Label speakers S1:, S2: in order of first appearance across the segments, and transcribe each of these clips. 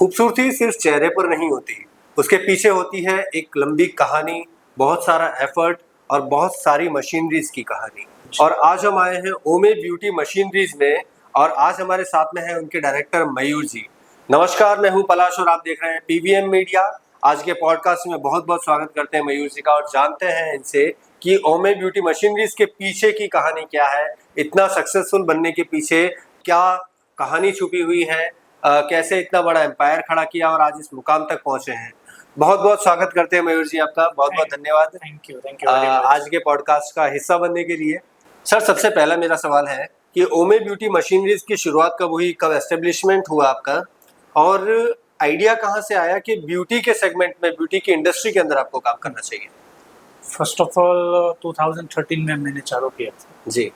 S1: खूबसूरती सिर्फ चेहरे पर नहीं होती, उसके पीछे होती है एक लंबी कहानी, बहुत सारा एफर्ट और बहुत सारी मशीनरीज की कहानी। और आज हम आए हैं ओमे ब्यूटी मशीनरीज में और आज हमारे साथ में है उनके डायरेक्टर मयूर जी। नमस्कार, मैं हूं पलाश और आप देख रहे हैं पीवीएम मीडिया। आज के पॉडकास्ट में बहुत बहुत स्वागत करते हैं मयूर जी का और जानते हैं इनसे कि ओमे ब्यूटी मशीनरीज के पीछे की कहानी क्या है, इतना सक्सेसफुल बनने के पीछे क्या कहानी छुपी हुई है, कैसे इतना बड़ा एम्पायर खड़ा किया और आज इस मुकाम तक पहुंचे हैं। बहुत बहुत स्वागत करते हैं मयूर जी आपका, बहुत बहुत धन्यवाद।
S2: थैंक यू
S1: आज के पॉडकास्ट का हिस्सा बनने के लिए। सर, सबसे पहला मेरा सवाल है कि ओमे ब्यूटी मशीनरीज की शुरुआत कब हुई, कब एस्टेब्लिशमेंट हुआ आपका, और आइडिया कहाँ से आया कि ब्यूटी के सेगमेंट में, ब्यूटी की इंडस्ट्री के अंदर आपको काम करना चाहिए?
S2: फर्स्ट ऑफ ऑल 2013 में मैंने चालू किया था
S1: जी।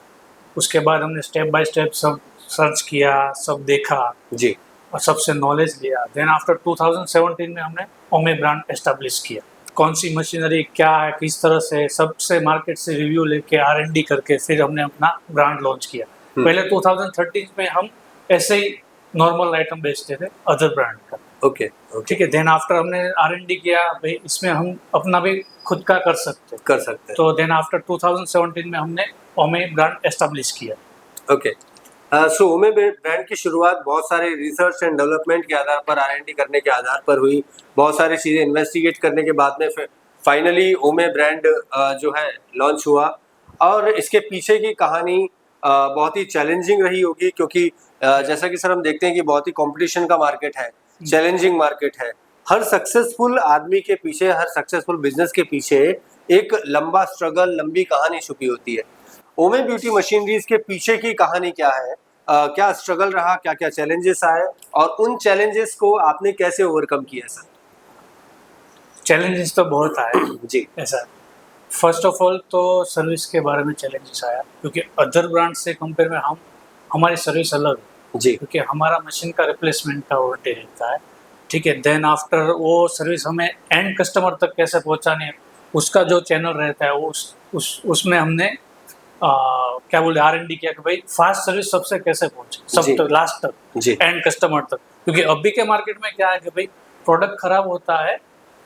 S2: उसके बाद हमने स्टेप बाय स्टेप सब सर्च किया, सब देखा
S1: जी।
S2: और सबसे नॉलेज लिया। देन आफ्टर 2017 में हमने ओमे ब्रांड एस्टेब्लिश किया। कौन सी मशीनरी क्या है, किस तरह से, सबसे मार्केट से रिव्यू लेके R&D करके फिर हमने अपना ब्रांड लॉन्च किया। पहले 2013 में हम ऐसे ही नॉर्मल आइटम बेचते थे अदर ब्रांड का।
S1: ओके,
S2: ठीक है। देन आफ्टर हमने R&D किया, भाई इसमें हम अपना भी खुद का कर सकते हैं। तो देन आफ्टर 2017 में हमने ओमे ब्रांड एस्टेब्लिश किया।
S1: ओके। सो ओमे ब्रांड की शुरुआत बहुत सारे रिसर्च एंड डेवलपमेंट के आधार पर, R&D करने के आधार पर हुई। बहुत सारी चीज़ें इन्वेस्टिगेट करने के बाद में फाइनली ओमे ब्रांड जो है लॉन्च हुआ। और इसके पीछे की कहानी बहुत ही चैलेंजिंग रही होगी, क्योंकि जैसा कि सर हम देखते हैं कि बहुत ही कंपटीशन का मार्केट है, चैलेंजिंग मार्केट है। हर सक्सेसफुल आदमी के पीछे, हर सक्सेसफुल बिजनेस के पीछे एक लंबा स्ट्रगल, लंबी कहानी छुपी होती है। ओमे ब्यूटी मशीनरीज के पीछे की कहानी क्या है, क्या स्ट्रगल रहा, क्या क्या चैलेंजेस आए और उन चैलेंजेस को आपने कैसे ओवरकम किया सर?
S2: चैलेंजेस तो बहुत आए
S1: जी।
S2: ऐसा। फर्स्ट ऑफ ऑल तो सर्विस के बारे में चैलेंजेस आया, क्योंकि अदर ब्रांड से कंपेयर में हमारी सर्विस अलग है
S1: जी।
S2: क्योंकि हमारा मशीन का रिप्लेसमेंट का ओवरटे रहता है। ठीक है। देन आफ्टर वो सर्विस हमें एंड कस्टमर तक कैसे पहुंचानी है, उसका जो चैनल रहता है वो उसमें हमने क्या बोले R&D किया कि भाई फास्ट सर्विस सबसे कैसे पहुंचे, सब तक, लास्ट तक, एंड कस्टमर तक। क्योंकि अभी के मार्केट में क्या है कि भाई प्रोडक्ट खराब होता है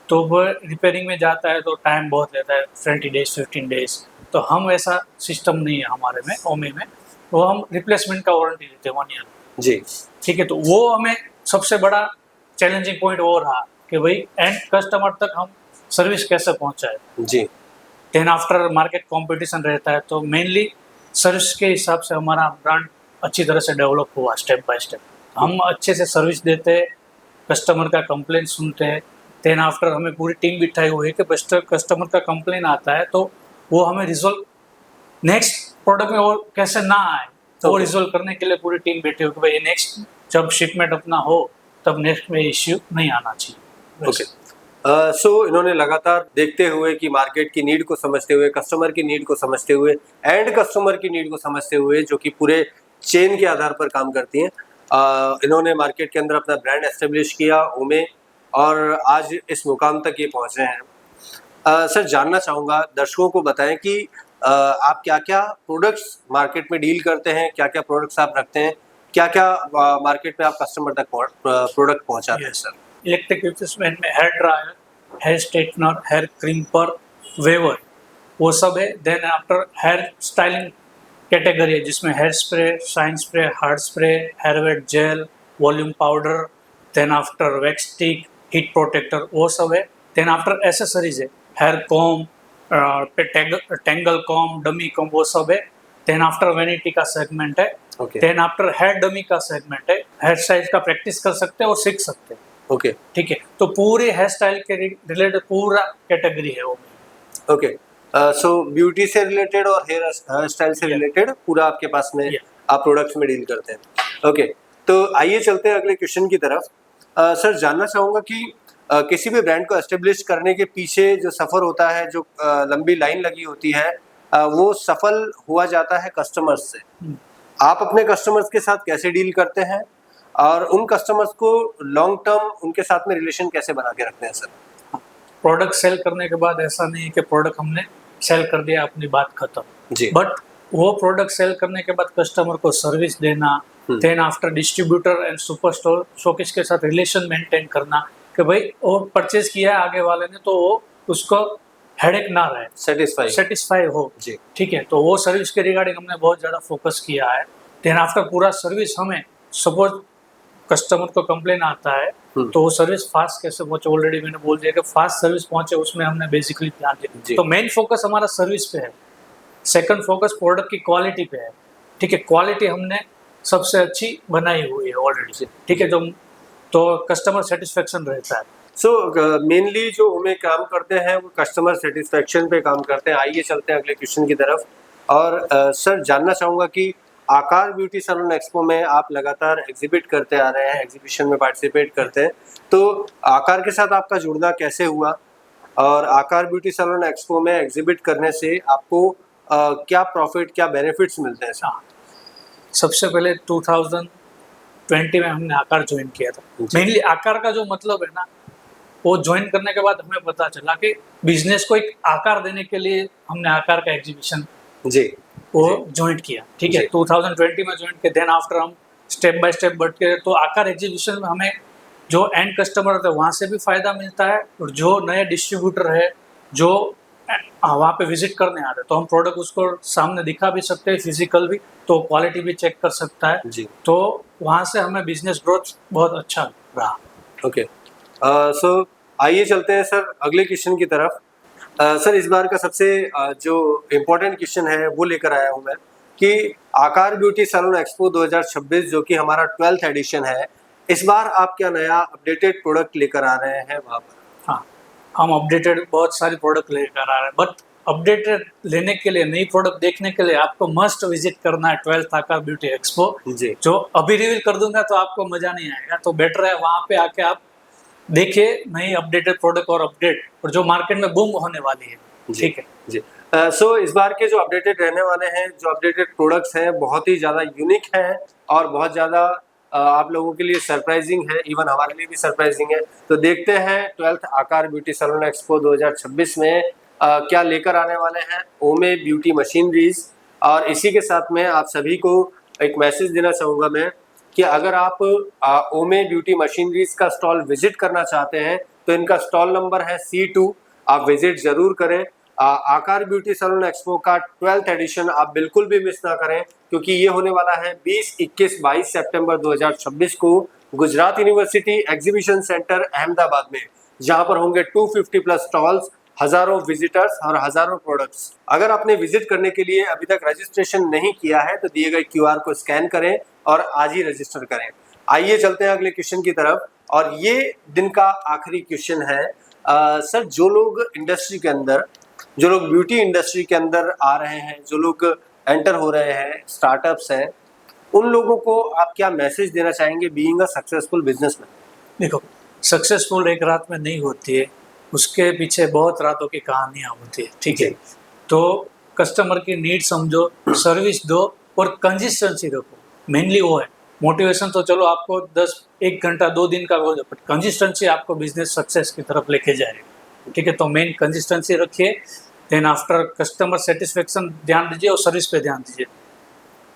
S2: तो वो रिपेयरिंग में जाता है तो टाइम बहुत लेता है, 20 डेज 15 डेज। तो हम ऐसा सिस्टम नहीं है हमारे में, ओमे में। वो हम रिप्लेसमेंट का वारंटी देते हैं 1 ईयर
S1: जी।
S2: ठीक है। तो वो हमें सबसे बड़ा चैलेंजिंग पॉइंट वो रहा कि भाई एंड कस्टमर तक हम सर्विस कैसे पहुंचाए
S1: जी।
S2: देन आफ्टर मार्केट कंपटीशन रहता है, तो मेनली सर्विस के हिसाब से हमारा ब्रांड अच्छी तरह से डेवलप हुआ स्टेप बाय स्टेप। हम अच्छे से सर्विस देते, कस्टमर का कंप्लेंट सुनते हैं। देन आफ्टर हमें पूरी टीम बिठाई हुई है कि कस्टमर का कंप्लेंट आता है तो वो हमें रिजोल्व नेक्स्ट प्रोडक्ट में वो कैसे ना आए, तो वो रिजोल्व करने के लिए पूरी टीम बैठी हो कि भाई नेक्स्ट जब शिपमेंट अपना हो तब नेक्स्ट में इश्यू नहीं आना चाहिए।
S1: ओके। सो इन्होंने लगातार देखते हुए कि मार्केट की नीड को समझते हुए, कस्टमर की नीड को समझते हुए, एंड कस्टमर की नीड को समझते हुए, जो कि पूरे चेन के आधार पर काम करती हैं, इन्होंने मार्केट के अंदर अपना ब्रांड एस्टेब्लिश किया ओमे, और आज इस मुकाम तक ये पहुंचे हैं। सर, जानना चाहूँगा, दर्शकों को बताएं कि आप क्या क्या प्रोडक्ट्स मार्केट में डील करते हैं, क्या क्या प्रोडक्ट्स आप रखते हैं, क्या क्या मार्केट में आप कस्टमर तक प्रोडक्ट पहुँचाते हैं सर?
S2: इलेक्ट्रिक इक्विपमेंट में hair dryer, hair straightener, hair crimper, waver, वो सब है। Then after hair styling category है जिसमें hair spray, shine spray, hard spray, hair wet gel, volume powder, then after wax stick, heat protector, वो सब है। Then after accessories है, hair comb, tangle comb, dummy comb, वो सब है। Then after vanity का सेगमेंट है। देन आफ्टर हेयर डमी का सेगमेंट है, हेयर स्टाइल का प्रैक्टिस कर सकते हैं और सीख सकते हैं।
S1: ओके।
S2: ठीक है। तो पूरे हेयर स्टाइल के रिलेटेड पूरा कैटेगरी है वो।
S1: ओके। सो ब्यूटी से रिलेटेड और हेयर स्टाइल से रिलेटेड पूरा आपके पास में आप प्रोडक्ट्स में डील करते हैं। ओके। तो आइए चलते हैं अगले क्वेश्चन की तरफ। सर, जानना चाहूँगा कि किसी भी ब्रांड को एस्टेब्लिश करने के पीछे जो सफ़र होता है, जो लंबी लाइन लगी होती है, वो सफल हुआ जाता है कस्टमर्स से। आप अपने कस्टमर्स के साथ कैसे डील करते हैं और उन कस्टमर्स को लॉन्ग टर्म उनके साथ में रिलेशन कैसे बना के रखते हैं सर?
S2: प्रोडक्ट सेल करने के बाद ऐसा नहीं है कि प्रोडक्ट हमने सेल कर दिया, अपनी बात खत्म
S1: जी।
S2: बट वो प्रोडक्ट सेल करने के बाद कस्टमर को सर्विस देना, then after distributor and super store showcase के साथ रिलेशन मेंटेन करना कि भाई वो परचेज किया है आगे वाले ने तो वो उसको हेडेक ना रहे, सेटिस्फाई हो
S1: जी।
S2: ठीक है। तो वो सर्विस के रिगार्डिंग हमने बहुत ज़्यादा फोकस किया है। देन आफ्टर पूरा सर्विस हमें सपोज कस्टमर को कंप्लेन आता है तो वो सर्विस फास्ट कैसे पहुंचे, ऑलरेडी मैंने बोल दिया कि फास्ट सर्विस पहुंचे उसमें हमने बेसिकली ध्यान दिया। तो मेन फोकस हमारा सर्विस पे है, सेकंड फोकस प्रोडक्ट की क्वालिटी पे है, ठीक है। क्वालिटी हमने सबसे अच्छी बनाई हुई है ऑलरेडी, ठीक है। तो कस्टमर सेटिस्फेक्शन रहता है।
S1: सो मेनली जो हमें काम करते हैं वो कस्टमर सेटिस्फेक्शन पे काम करते हैं। आइए चलते हैं अगले क्वेश्चन की तरफ। और सर जानना चाहूँगा कि आकार ब्यूटी सैलून एक्सपो में आप लगातार एग्जिबिट करते आ रहे हैं, एग्जीबिशन में पार्टिसिपेट करते हैं, तो आकार के साथ आपका जुड़ना कैसे हुआ और आकार ब्यूटी सैलून एक्सपो में एग्जिबिट करने से आपको क्या प्रॉफिट, क्या बेनिफिट्स मिलते हैं सर?
S2: सबसे पहले 2020 में हमने आकार ज्वाइन किया था। मेनली आकार का जो मतलब है ना, वो ज्वाइन करने के बाद हमें पता चला कि बिजनेस को एक आकार देने के लिए हमने आकार का एग्जीबिशन वो ज्वाइन किया, ठीक है। 2020 में ज्वाइन किया। देन आफ्टर हम स्टेप बाय स्टेप बढ़ के तो आकार एग्जीबिशन में हमें जो एंड कस्टमर होता है वहाँ से भी फायदा मिलता है और जो नए डिस्ट्रीब्यूटर है जो वहाँ पे विजिट करने आ रहे हैं तो हम प्रोडक्ट उसको सामने दिखा भी सकते हैं फिजिकल भी, तो क्वालिटी भी चेक कर सकता है जी। तो वहाँ से हमें बिजनेस ग्रोथ बहुत अच्छा रहा।
S1: ओके, सो आइए चलते हैं सर अगले क्वेश्चन की तरफ। सर इस बार का सबसे जो इम्पोर्टेंट क्वेश्चन है वो लेकर आया हूँ मैं कि आकार ब्यूटी सैलून एक्सपो 2026 जो कि हमारा 12th एडिशन है, इस बार आप क्या नया अपडेटेड प्रोडक्ट लेकर आ रहे हैं वहाँ पर?
S2: हाँ, हम अपडेटेड बहुत सारी प्रोडक्ट लेकर आ रहे हैं, बट अपडेटेड लेने के लिए, नई प्रोडक्ट देखने के लिए आपको मस्ट विजिट करना है 12th आकार ब्यूटी एक्सपो जी। जो अभी रिवील कर दूंगा तो आपको मजा नहीं आएगा, तो बेटर है वहाँ पे आके आप देखिए नई अपडेटेड प्रोडक्ट और अपडेट और जो मार्केट में बूम होने वाली है, ठीक है
S1: जी। सो इस बार के जो अपडेटेड रहने वाले हैं, जो अपडेटेड प्रोडक्ट्स हैं, बहुत ही ज़्यादा यूनिक हैं और बहुत ज़्यादा आप लोगों के लिए सरप्राइजिंग है, इवन हमारे लिए भी सरप्राइजिंग है। तो देखते हैं 12th आकार ब्यूटी सैलून एक्सपो 2026 में क्या लेकर आने वाले हैं ओमे ब्यूटी मशीनरीज। और इसी के साथ में आप सभी को एक मैसेज देना चाहूँगा मैं कि अगर आप ओमे ब्यूटी मशीनरीज का स्टॉल विजिट करना चाहते हैं तो इनका स्टॉल नंबर है C2, आप विजिट ज़रूर करें। आकार ब्यूटी सैलून एक्सपो का 12th एडिशन आप बिल्कुल भी मिस ना करें क्योंकि ये होने वाला है 20, 21, 22 सितंबर 2026 को Gujarat university exhibition centre Ahmedabad में, जहां पर होंगे 250 प्लस स्टॉल्स, हजारों विजिटर्स और हजारों प्रोडक्ट्स। अगर आपने विजिट करने के लिए अभी तक रजिस्ट्रेशन नहीं किया है तो दिए गए QR को स्कैन करें और आज ही रजिस्टर करें। आइए चलते हैं अगले क्वेश्चन की तरफ और ये दिन का आखिरी क्वेश्चन है। सर जो लोग इंडस्ट्री के अंदर, जो लोग ब्यूटी इंडस्ट्री के अंदर आ रहे हैं, जो लोग एंटर हो रहे हैं, स्टार्टअप्स हैं, उन लोगों को आप क्या मैसेज देना चाहेंगे बीइंग अ सक्सेसफुल बिजनेसमैन?
S2: देखो, सक्सेसफुल एक रात में नहीं होती है, उसके पीछे बहुत रातों की कहानियाँ होती है, ठीक है। तो कस्टमर की नीड समझो, सर्विस दो और कंसिस्टेंसी रखो, मेनली वो है। मोटिवेशन तो चलो आपको 1 घंटा 2 दिन का हो जाए, बट कंसिस्टेंसी आपको बिजनेस सक्सेस की तरफ लेके जाएगा, ठीक है। तो मेन कंसिस्टेंसी रखिए, देन आफ्टर कस्टमर सेटिस्फेक्शन ध्यान दीजिए और सर्विस पे ध्यान दीजिए।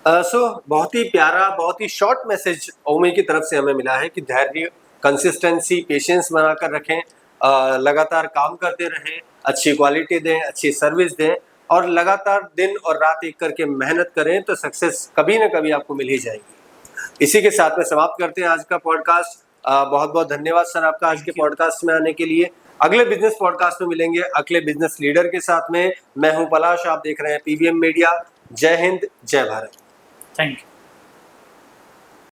S1: बहुत ही प्यारा, बहुत ही शॉर्ट मैसेज ओमे की तरफ से हमें मिला है कि धैर्य, कंसिस्टेंसी, पेशेंस बनाकर रखें, लगातार काम करते रहें, अच्छी क्वालिटी दें, अच्छी सर्विस दें और लगातार दिन और रात एक करके मेहनत करें तो सक्सेस कभी ना कभी आपको मिल ही जाएगी। इसी के साथ में समाप्त करते हैं आज का पॉडकास्ट। बहुत बहुत धन्यवाद सर आपका आज के पॉडकास्ट में आने के लिए। अगले बिजनेस पॉडकास्ट में मिलेंगे अगले बिजनेस लीडर के साथ में। मैं हूं पलाश, आप देख रहे हैं PVM मीडिया। जय हिंद, जय भारत।
S2: Thank you.